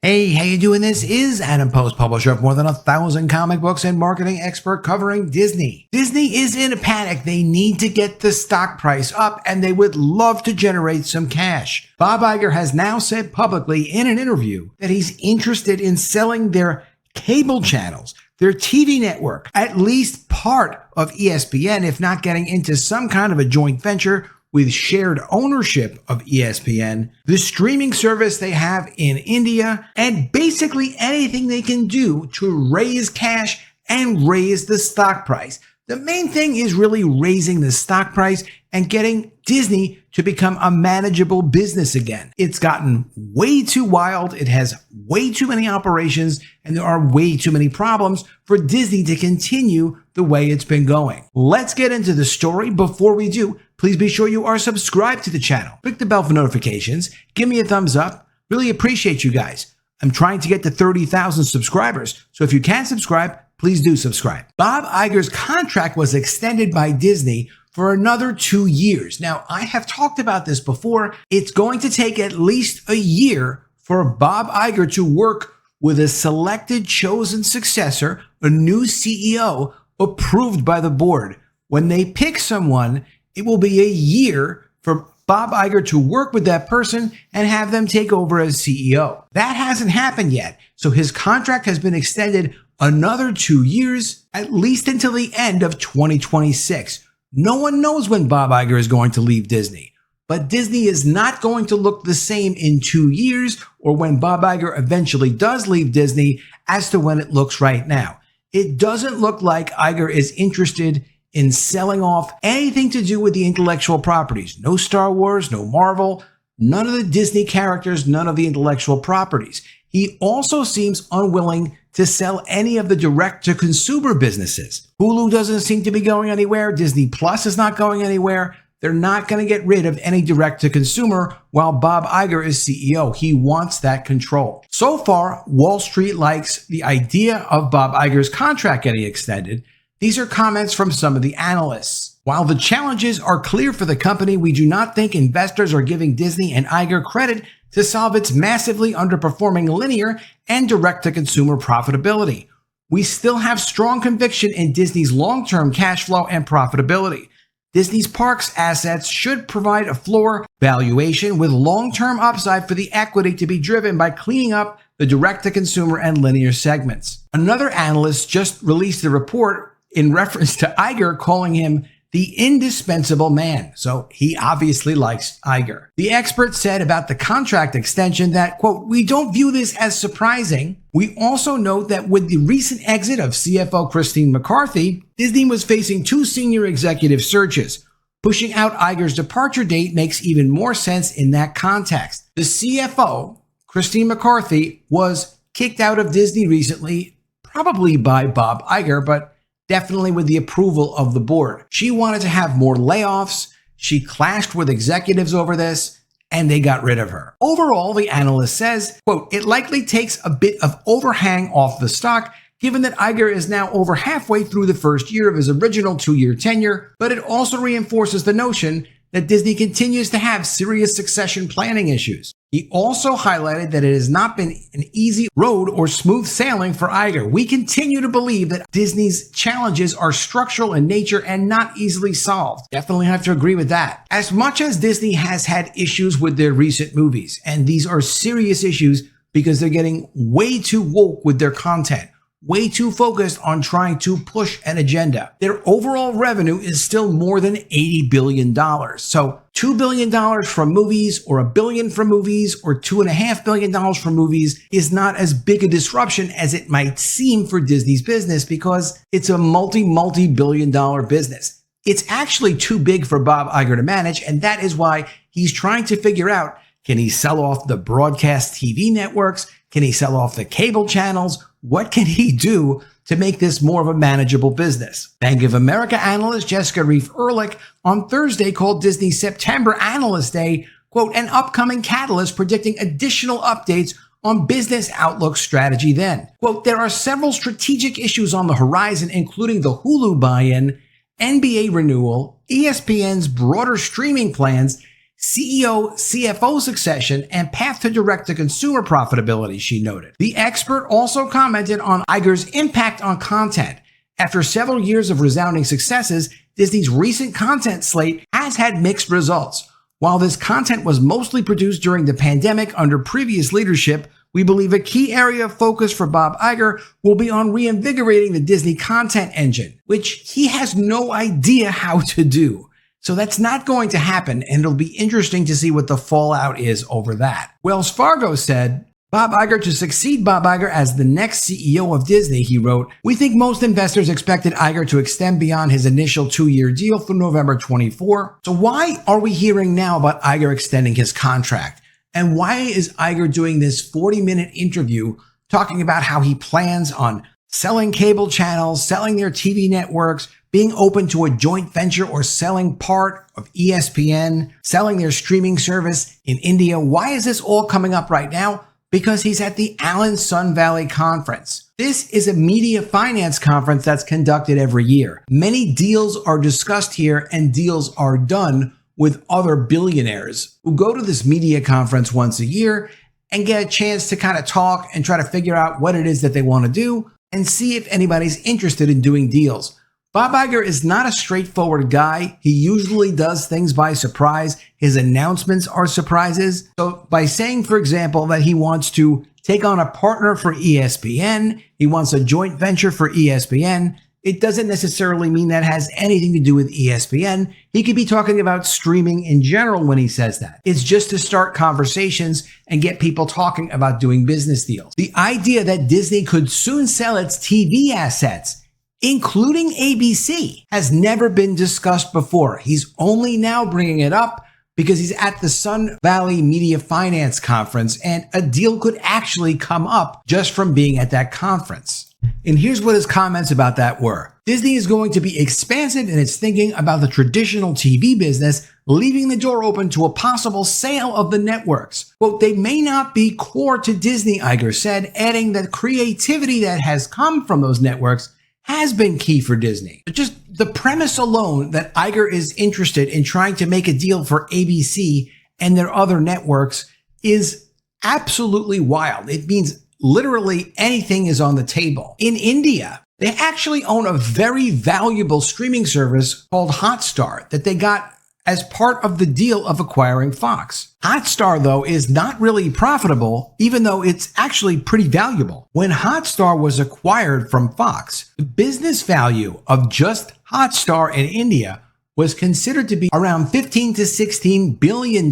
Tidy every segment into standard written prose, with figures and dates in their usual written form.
Hey, how you doing? This is Adam Post, publisher of more than 1,000 comic books and marketing expert covering Disney. Disney is in a panic. They need to get the stock price up and they would love to generate some cash. Bob Iger has now said publicly in an interview that he's interested in selling their cable channels, their TV network, at least part of ESPN, if not getting into some kind of a joint venture with shared ownership of ESPN, the streaming service they have in India, and basically anything they can do to raise cash and raise the stock price. The main thing is really raising the stock price and getting Disney to become a manageable business again. It's gotten way too wild. It has way too many operations and there are way too many problems for Disney to continue the way it's been going. Let's get into the story. Before we do, please be sure you are subscribed to the channel. Click the bell for notifications. Give me a thumbs up. Really appreciate you guys. I'm trying to get to 30,000 subscribers. So if you can subscribe, please do subscribe. Bob Iger's contract was extended by Disney for another 2 years. Now, I have talked about this before. It's going to take at least a year for Bob Iger to work with a selected chosen successor, a new CEO approved by the board. When they pick someone, it will be a year for Bob Iger to work with that person and have them take over as CEO. That hasn't happened yet. So his contract has been extended another 2 years, at least until the end of 2026. No one knows when Bob Iger is going to leave Disney, but Disney is not going to look the same in 2 years or when Bob Iger eventually does leave Disney as to when it looks right now. It doesn't look like Iger is interested in selling off anything to do with the intellectual properties. No Star Wars, no Marvel, none of the Disney characters, none of the intellectual properties. He also seems unwilling to sell any of the direct-to-consumer businesses. Hulu doesn't seem to be going anywhere. Disney Plus is not going anywhere. They're not going to get rid of any direct-to-consumer while Bob Iger is CEO. He wants that control. So far, Wall Street likes the idea of Bob Iger's contract getting extended. These are comments from some of the analysts. While the challenges are clear for the company, we do not think investors are giving Disney and Iger credit to solve its massively underperforming linear and direct-to-consumer profitability. We still have strong conviction in Disney's long-term cash flow and profitability. Disney's parks assets should provide a floor valuation with long-term upside for the equity to be driven by cleaning up the direct-to-consumer and linear segments. Another analyst just released a report in reference to Iger, calling him the indispensable man. So he obviously likes Iger. The expert said about the contract extension that, quote, "We don't view this as surprising. We also note that with the recent exit of CFO Christine McCarthy, Disney was facing 2 senior executive searches. Pushing out Iger's departure date makes even more sense in that context." The CFO, Christine McCarthy, was kicked out of Disney recently, probably by Bob Iger, but definitely with the approval of the board. She wanted to have more layoffs. She clashed with executives over this, and they got rid of her. Overall, the analyst says, quote, "It likely takes a bit of overhang off the stock, given that Iger is now over halfway through the first year of his original 2-year tenure, but it also reinforces the notion that Disney continues to have serious succession planning issues." He also highlighted that it has not been an easy road or smooth sailing for Iger. "We continue to believe that Disney's challenges are structural in nature and not easily solved." Definitely have to agree with that. As much as Disney has had issues with their recent movies, and these are serious issues because they're getting way too woke with their content, way too focused on trying to push an agenda. Their overall revenue is still more than $80 billion. So $2 billion from movies or $1 billion from movies or $2.5 billion from movies is not as big a disruption as it might seem for Disney's business because it's a multi-billion dollar business. It's actually too big for Bob Iger to manage, and that is why he's trying to figure out, can he sell off the broadcast TV networks? Can he sell off the cable channels? What can he do to make this more of a manageable business? Bank of America analyst Jessica Reif Ehrlich on Thursday called Disney's September Analyst Day, quote, "an upcoming catalyst predicting additional updates on business outlook strategy then." Quote, "There are several strategic issues on the horizon, including the Hulu buy-in, NBA renewal, ESPN's broader streaming plans, CEO, CFO succession, and path to direct-to-consumer profitability, she noted. The expert also commented on Iger's impact on content. After several years of resounding successes, Disney's recent content slate has had mixed results. While this content was mostly produced during the pandemic under previous leadership, we believe a key area of focus for Bob Iger will be on reinvigorating the Disney content engine, which he has no idea how to do. So that's not going to happen, and it'll be interesting to see what the fallout is over that. Wells Fargo said, to succeed Bob Iger as the next CEO of Disney, he wrote, "We think most investors expected Iger to extend beyond his initial 2-year deal through November 24. So why are we hearing now about Iger extending his contract? And why is Iger doing this 40-minute interview talking about how he plans on selling cable channels, selling their TV networks, being open to a joint venture or selling part of ESPN, selling their streaming service in India? Why is this all coming up right now? Because he's at the Allen Sun Valley Conference. This is a media finance conference that's conducted every year. Many deals are discussed here and deals are done with other billionaires who go to this media conference once a year and get a chance to kind of talk and try to figure out what it is that they want to do and see if anybody's interested in doing deals. Bob Iger is not a straightforward guy. He usually does things by surprise. His announcements are surprises. So by saying, for example, that he wants to take on a partner for ESPN, he wants a joint venture for ESPN, it doesn't necessarily mean that has anything to do with ESPN. He could be talking about streaming in general when he says that. It's just to start conversations and get people talking about doing business deals. The idea that Disney could soon sell its TV assets, including ABC, has never been discussed before. He's only now bringing it up because he's at the Sun Valley Media Finance Conference, and a deal could actually come up just from being at that conference. And here's what his comments about that were. Disney is going to be expansive in its thinking about the traditional TV business, leaving the door open to a possible sale of the networks. Quote, "They may not be core to Disney," Iger said, adding that creativity that has come from those networks has been key for Disney. But just the premise alone that Iger is interested in trying to make a deal for ABC and their other networks is absolutely wild. It means literally anything is on the table. In India, they actually own a very valuable streaming service called Hotstar that they got as part of the deal of acquiring Fox. Hotstar, though, is not really profitable, even though it's actually pretty valuable. When Hotstar was acquired from Fox, the business value of just Hotstar in India was considered to be around $15 to $16 billion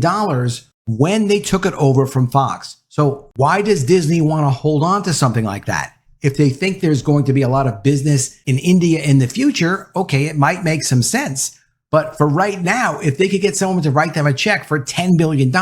when they took it over from Fox. So why does Disney want to hold on to something like that? If they think there's going to be a lot of business in India in the future, okay, it might make some sense. But for right now, if they could get someone to write them a check for $10 billion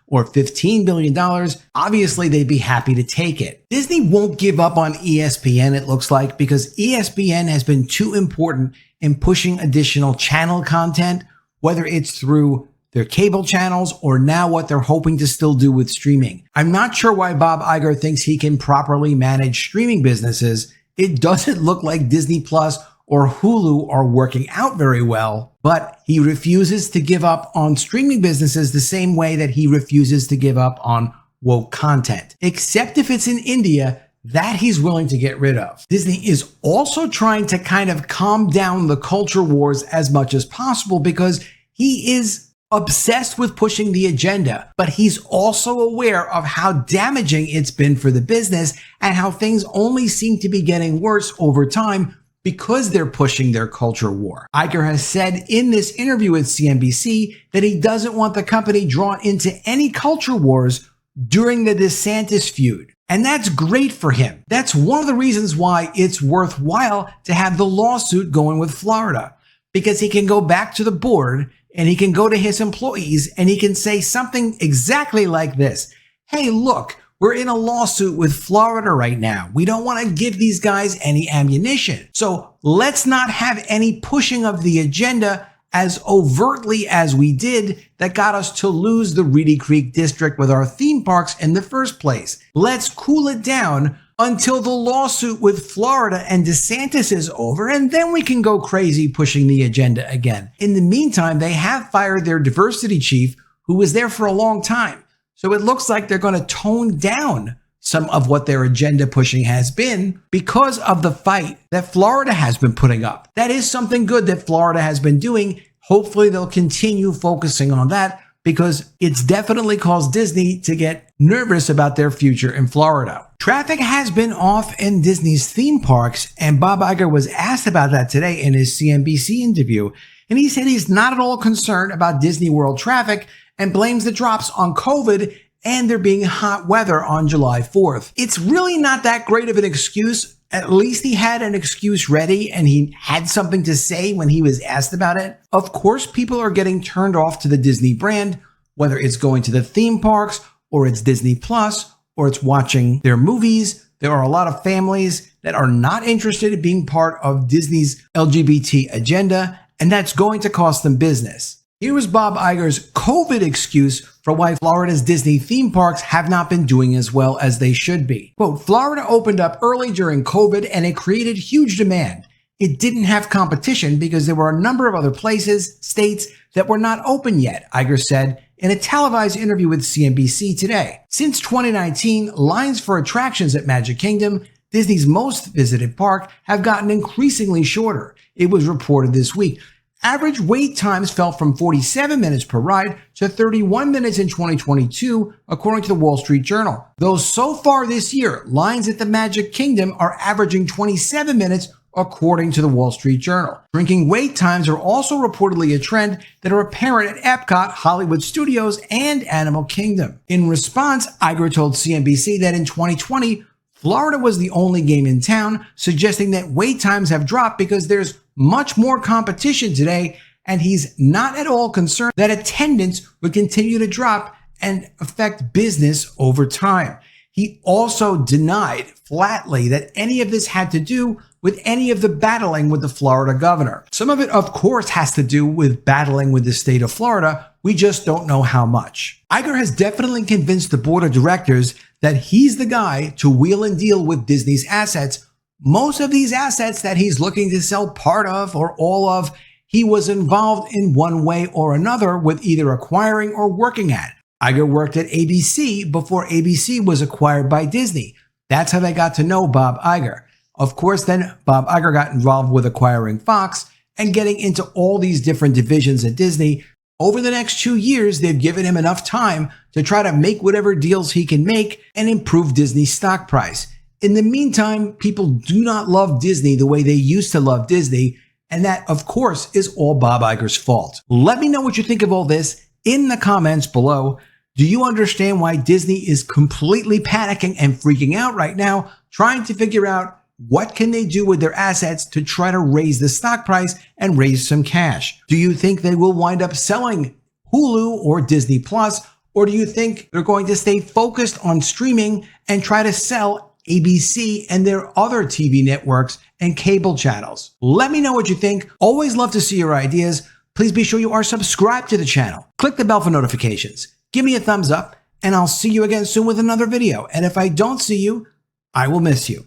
or $15 billion, obviously they'd be happy to take it. Disney won't give up on ESPN, it looks like, because ESPN has been too important in pushing additional channel content, whether it's through their cable channels or now what they're hoping to still do with streaming. I'm not sure why Bob Iger thinks he can properly manage streaming businesses. It doesn't look like Disney Plus or Hulu are working out very well, but he refuses to give up on streaming businesses the same way that he refuses to give up on woke content, except if it's in India that he's willing to get rid of. Disney is also trying to kind of calm down the culture wars as much as possible because he is obsessed with pushing the agenda, but he's also aware of how damaging it's been for the business and how things only seem to be getting worse over time because they're pushing their culture war. Iger has said in this interview with CNBC that he doesn't want the company drawn into any culture wars during the DeSantis feud. And that's great for him. That's one of the reasons why it's worthwhile to have the lawsuit going with Florida, because he can go back to the board and he can go to his employees and he can say something exactly like this. Hey, look, we're in a lawsuit with Florida right now. We don't want to give these guys any ammunition. So let's not have any pushing of the agenda as overtly as we did that got us to lose the Reedy Creek district with our theme parks in the first place. Let's cool it down until the lawsuit with Florida and DeSantis is over, and then we can go crazy pushing the agenda again. In the meantime, they have fired their diversity chief, who was there for a long time. So it looks like they're going to tone down some of what their agenda pushing has been because of the fight that Florida has been putting up. That is something good that Florida has been doing. Hopefully they'll continue focusing on that because it's definitely caused Disney to get nervous about their future in Florida. Traffic has been off in Disney's theme parks, and Bob Iger was asked about that today in his CNBC interview. And he said he's not at all concerned about Disney World traffic and blames the drops on COVID and there being hot weather on July 4th. It's really not that great of an excuse. At least he had an excuse ready and he had something to say when he was asked about it. Of course, people are getting turned off to the Disney brand, whether it's going to the theme parks or it's Disney Plus or it's watching their movies. There are a lot of families that are not interested in being part of Disney's LGBT agenda, and that's going to cost them business. Here was Bob Iger's COVID excuse for why Florida's Disney theme parks have not been doing as well as they should be. Quote, Florida opened up early during COVID and it created huge demand. It didn't have competition because there were a number of other places, states that were not open yet, Iger said in a televised interview with CNBC today. Since 2019, lines for attractions at Magic Kingdom, Disney's most visited park, have gotten increasingly shorter. It was reported this week. Average wait times fell from 47 minutes per ride to 31 minutes in 2022, according to the Wall Street Journal. Though so far this year, lines at the Magic Kingdom are averaging 27 minutes, according to the Wall Street Journal. Shrinking wait times are also reportedly a trend that are apparent at Epcot, Hollywood Studios, and Animal Kingdom. In response, Iger told CNBC that in 2020, Florida was the only game in town, suggesting that wait times have dropped because there's much more competition today, and he's not at all concerned that attendance would continue to drop and affect business over time. He also denied flatly that any of this had to do with any of the battling with the Florida governor. Some of it, of course, has to do with battling with the state of Florida. We just don't know how much. Iger has definitely convinced the board of directors that he's the guy to wheel and deal with Disney's assets. Most of these assets that he's looking to sell part of or all of, he was involved in one way or another with either acquiring or working at. Iger worked at ABC before ABC was acquired by Disney. That's how they got to know Bob Iger. Of course, then Bob Iger got involved with acquiring Fox and getting into all these different divisions at Disney. Over the next 2 years, they've given him enough time to try to make whatever deals he can make and improve Disney's stock price. In the meantime, people do not love Disney the way they used to love Disney, and that, of course, is all Bob Iger's fault. Let me know what you think of all this in the comments below. Do you understand why Disney is completely panicking and freaking out right now, trying to figure out what can they do with their assets to try to raise the stock price and raise some cash? Do you think they will wind up selling Hulu or Disney Plus, or do you think they're going to stay focused on streaming and try to sell ABC and their other TV networks and cable channels? Let me know what you think. Always love to see your ideas. Please be sure you are subscribed to the channel. Click the bell for notifications. Give me a thumbs up, and I'll see you again soon with another video. And if I don't see you, I will miss you.